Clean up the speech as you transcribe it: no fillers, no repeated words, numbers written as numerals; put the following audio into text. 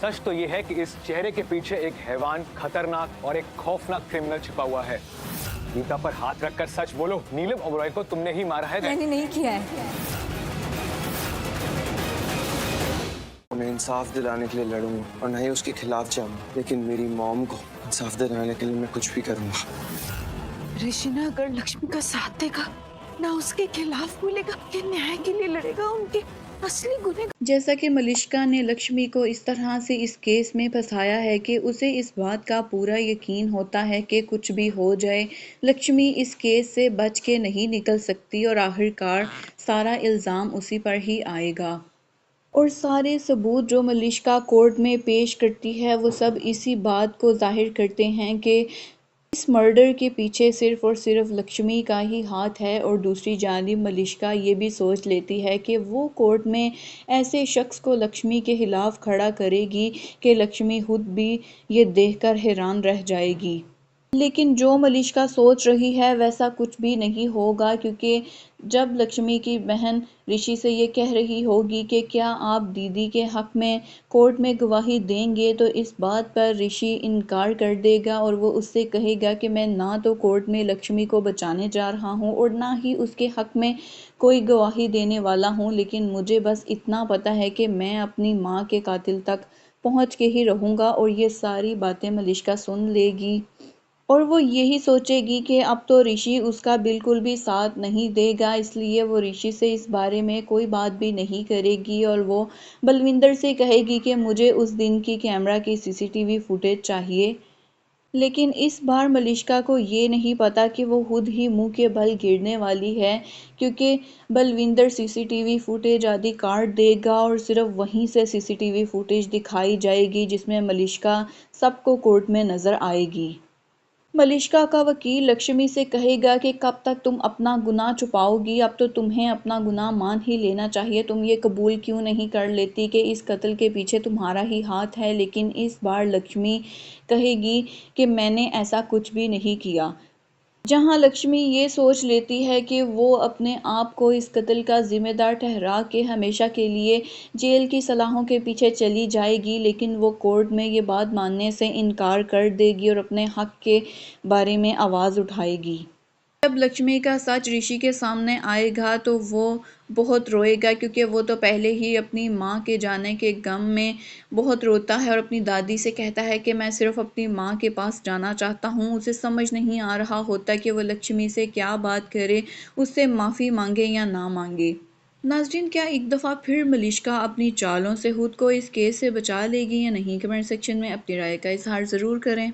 सच तो ये है कि इस चेहरे के पीछे एक हैवान, खतरनाक और एक खौफनाक क्रिमिनल छिपा हुआ है। गीता पर हाथ रखकर सच बोलो, नीलम ओबरॉय को तुमने ही मारा है? मैंने नहीं किया है। मैं इंसाफ दिलाने के लिए लड़ूंगा और ना ही उसके खिलाफ जाऊंगा, लेकिन मेरी मॉम को इंसाफ दिलाने के लिए मैं कुछ भी करूंगा। ऋषि ना अगर लक्ष्मी का साथ देगा, ना उसके खिलाफ बोलेगा, ये न्याय के लिए लड़ेगा, उनके असली गुनहगार। जैसा कि मलिष्का ने लक्ष्मी को इस तरह से इस केस में फंसाया है कि उसे इस बात का पूरा यकीन होता है कि कुछ भी हो जाए, लक्ष्मी इस केस से बच के नहीं निकल सकती और आखिरकार सारा इल्ज़ाम उसी पर ही आएगा। और सारे सबूत जो मलिष्का कोर्ट में पेश करती है वो सब इसी बात को जाहिर करते हैं कि इस मर्डर के पीछे सिर्फ और सिर्फ लक्ष्मी का ही हाथ है। और दूसरी जानिब मलिष्का ये भी सोच लेती है कि वो कोर्ट में ऐसे शख्स को लक्ष्मी के खिलाफ खड़ा करेगी कि लक्ष्मी खुद भी ये देखकर हैरान रह जाएगी। लेकिन जो मलिष्का सोच रही है वैसा कुछ भी नहीं होगा, क्योंकि जब लक्ष्मी की बहन ऋषि से ये कह रही होगी कि क्या आप दीदी के हक में कोर्ट में गवाही देंगे, तो इस बात पर ऋषि इनकार कर देगा और वो उससे कहेगा कि मैं ना तो कोर्ट में लक्ष्मी को बचाने जा रहा हूँ और ना ही उसके हक में कोई गवाही देने वाला हूँ, लेकिन मुझे बस इतना पता है कि मैं अपनी माँ के कातिल तक पहुँच के ही रहूँगा। और ये सारी बातें मलिष्का सुन लेगी और वो यही सोचेगी कि अब तो ऋषि उसका बिल्कुल भी साथ नहीं देगा, इसलिए वो ऋषि से इस बारे में कोई बात भी नहीं करेगी और वो बलविंदर से कहेगी कि मुझे उस दिन की कैमरा की सीसीटीवी फुटेज चाहिए। लेकिन इस बार मलिष्का को ये नहीं पता कि वो खुद ही मुंह के बल गिरने वाली है, क्योंकि बलविंदर सीसीटीवी फुटेज आदि काट देगा और सिर्फ वहीं से सीसीटीवी फुटेज दिखाई जाएगी जिसमें मलिष्का सबको कोर्ट में नज़र आएगी। मलिष्का का वकील लक्ष्मी से कहेगा कि कब तक तुम अपना गुनाह छुपाओगी, अब तो तुम्हें अपना गुनाह मान ही लेना चाहिए। तुम ये कबूल क्यों नहीं कर लेती कि इस कत्ल के पीछे तुम्हारा ही हाथ है। लेकिन इस बार लक्ष्मी कहेगी कि मैंने ऐसा कुछ भी नहीं किया। जहां लक्ष्मी ये सोच लेती है कि वो अपने आप को इस कत्ल का जिम्मेदार ठहरा के हमेशा के लिए जेल की सलाहों के पीछे चली जाएगी, लेकिन वो कोर्ट में ये बात मानने से इनकार कर देगी और अपने हक के बारे में आवाज़ उठाएगी। जब लक्ष्मी का सच ऋषि के सामने आएगा तो वो बहुत रोएगा, क्योंकि वो तो पहले ही अपनी माँ के जाने के गम में बहुत रोता है और अपनी दादी से कहता है कि मैं सिर्फ अपनी माँ के पास जाना चाहता हूँ। उसे समझ नहीं आ रहा होता कि वो लक्ष्मी से क्या बात करे, उससे माफ़ी मांगे या ना मांगे। नाज़रीन, क्या एक दफ़ा फिर मलिष्का अपनी चालों से खुद को इस केस से बचा लेगी या नहीं? कमेंट सेक्शन में अपनी राय का इजहार ज़रूर करें।